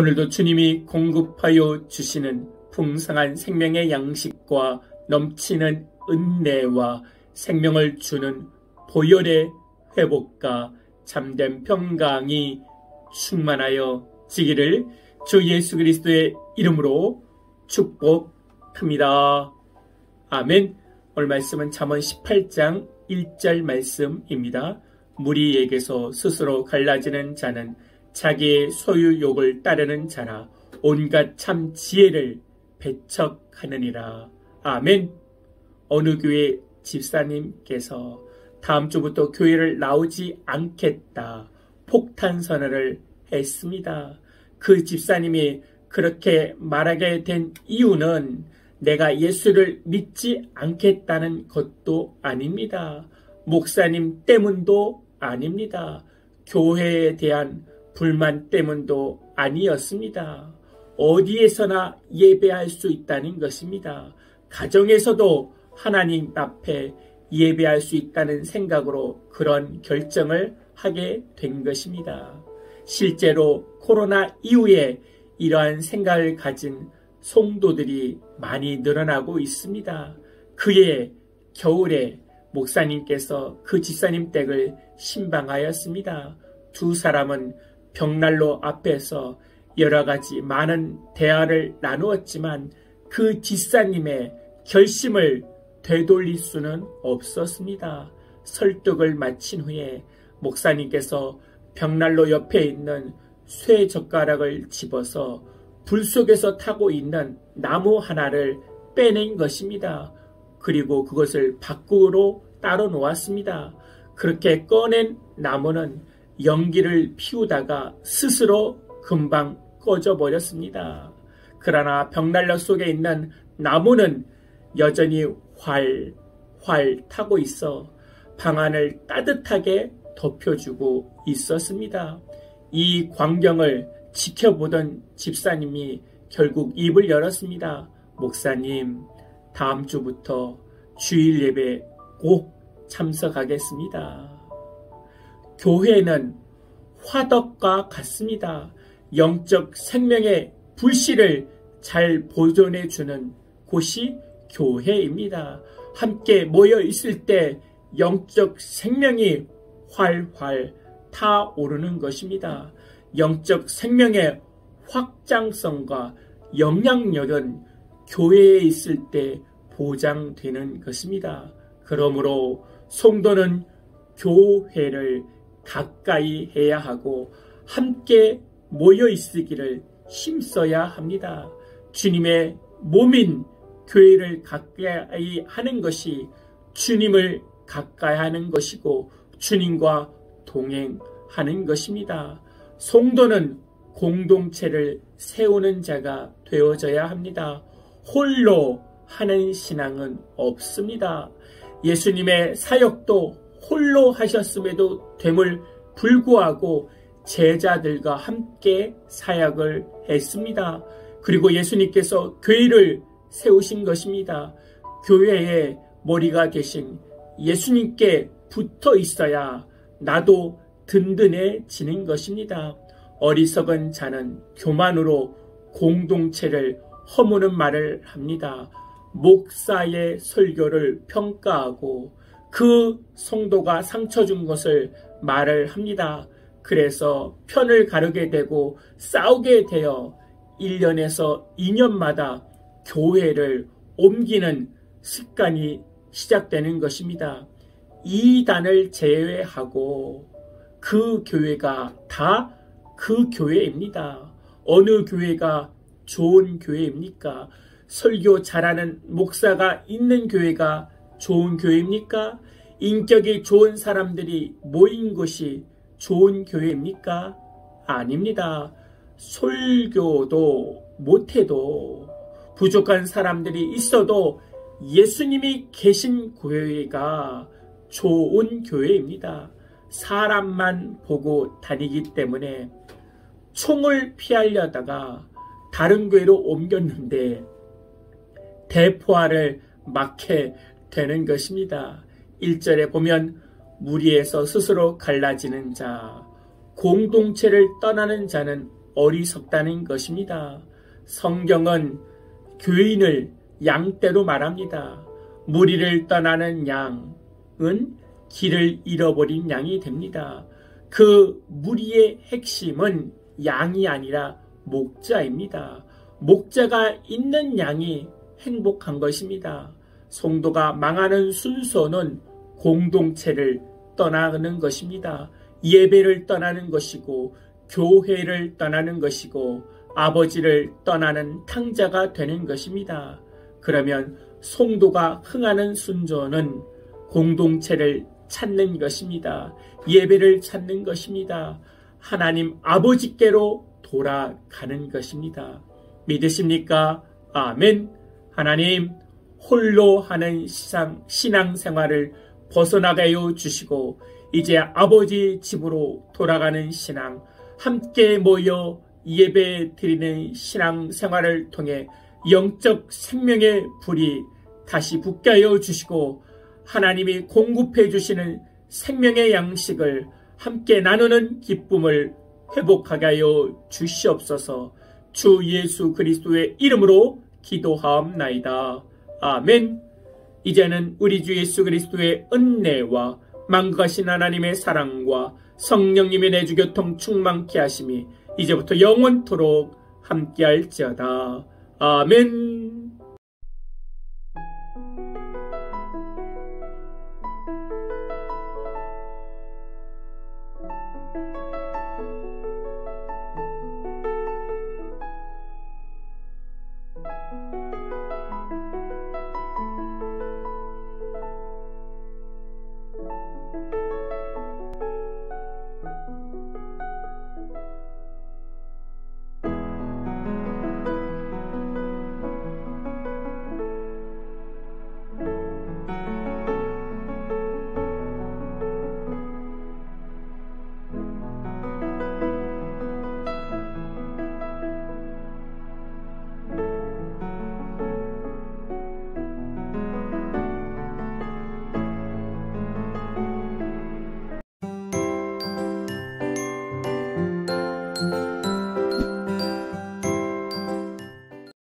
오늘도 주님이 공급하여 주시는 풍성한 생명의 양식과 넘치는 은혜와 생명을 주는 보혈의 회복과 참된 평강이 충만하여 지기를 주 예수 그리스도의 이름으로 축복합니다. 아멘. 오늘 말씀은 잠언 18장 1절 말씀입니다. 무리에게서 스스로 갈라지는 자는 자기의 소유욕을 따르는 자라 온갖 참 지혜를 배척하느니라. 아멘. 어느 교회 집사님께서 다음 주부터 교회를 나오지 않겠다 폭탄 선언을 했습니다. 그 집사님이 그렇게 말하게 된 이유는 내가 예수를 믿지 않겠다는 것도 아닙니다. 목사님 때문도 아닙니다. 교회에 대한 불만 때문도 아니었습니다. 어디에서나 예배할 수 있다는 것입니다. 가정에서도 하나님 앞에 예배할 수 있다는 생각으로 그런 결정을 하게 된 것입니다. 실제로 코로나 이후에 이러한 생각을 가진 성도들이 많이 늘어나고 있습니다. 그해 겨울에 목사님께서 그 집사님 댁을 신방하였습니다. 두 사람은 벽난로 앞에서 여러 가지 많은 대화를 나누었지만 그 집사님의 결심을 되돌릴 수는 없었습니다. 설득을 마친 후에 목사님께서 벽난로 옆에 있는 쇠젓가락을 집어서 불 속에서 타고 있는 나무 하나를 빼낸 것입니다. 그리고 그것을 밖으로 따로 놓았습니다. 그렇게 꺼낸 나무는 연기를 피우다가 스스로 금방 꺼져 버렸습니다. 그러나 벽난로 속에 있는 나무는 여전히 활활 타고 있어 방안을 따뜻하게 덮여주고 있었습니다. 이 광경을 지켜보던 집사님이 결국 입을 열었습니다. 목사님, 다음 주부터 주일 예배 꼭 참석하겠습니다. 교회는 화덕과 같습니다. 영적 생명의 불씨를 잘 보존해주는 곳이 교회입니다. 함께 모여 있을 때 영적 생명이 활활 타오르는 것입니다. 영적 생명의 확장성과 영향력은 교회에 있을 때 보장되는 것입니다. 그러므로 성도는 교회를 가까이 해야 하고 함께 모여 있으기를 힘써야 합니다. 주님의 몸인 교회를 가까이 하는 것이 주님을 가까이 하는 것이고 주님과 동행하는 것입니다. 성도는 공동체를 세우는 자가 되어져야 합니다. 홀로 하는 신앙은 없습니다. 예수님의 사역도 홀로 하셨음에도 됨을 불구하고 제자들과 함께 사역을 했습니다. 그리고 예수님께서 교회를 세우신 것입니다. 교회의 머리가 되신 예수님께 붙어 있어야 나도 든든해지는 것입니다. 어리석은 자는 교만으로 공동체를 허무는 말을 합니다. 목사의 설교를 평가하고 그 성도가 상처 준 것을 말을 합니다. 그래서 편을 가르게 되고 싸우게 되어 1년에서 2년마다 교회를 옮기는 습관이 시작되는 것입니다. 이단을 제외하고 그 교회가 다 그 교회입니다. 어느 교회가 좋은 교회입니까? 설교 잘하는 목사가 있는 교회가 좋은 교회입니까? 인격이 좋은 사람들이 모인 곳이 좋은 교회입니까? 아닙니다. 설교도 못해도 부족한 사람들이 있어도 예수님이 계신 교회가 좋은 교회입니다. 사람만 보고 다니기 때문에 총을 피하려다가 다른 교회로 옮겼는데 대포알을 맞게 되는 것입니다. 1절에 보면 무리에서 스스로 갈라지는 자, 공동체를 떠나는 자는 어리석다는 것입니다. 성경은 교인을 양떼로 말합니다. 무리를 떠나는 양은 길을 잃어버린 양이 됩니다. 그 무리의 핵심은 양이 아니라 목자입니다. 목자가 있는 양이 행복한 것입니다. 성도가 망하는 순서는 공동체를 떠나는 것입니다. 예배를 떠나는 것이고 교회를 떠나는 것이고 아버지를 떠나는 탕자가 되는 것입니다. 그러면 성도가 흥하는 순서는 공동체를 찾는 것입니다. 예배를 찾는 것입니다. 하나님 아버지께로 돌아가는 것입니다. 믿으십니까? 아멘. 하나님, 홀로 하는 신앙생활을 벗어나게 하여 주시고 이제 아버지 집으로 돌아가는 신앙, 함께 모여 예배 드리는 신앙생활을 통해 영적 생명의 불이 다시 붙게 하여 주시고 하나님이 공급해 주시는 생명의 양식을 함께 나누는 기쁨을 회복하게 하여 주시옵소서. 주 예수 그리스도의 이름으로 기도하옵나이다. 아멘. 이제는 우리 주 예수 그리스도의 은혜와 만국하신 하나님의 사랑과 성령님의 내주교통 충만케 하심이 이제부터 영원토록 함께할지어다. 아멘.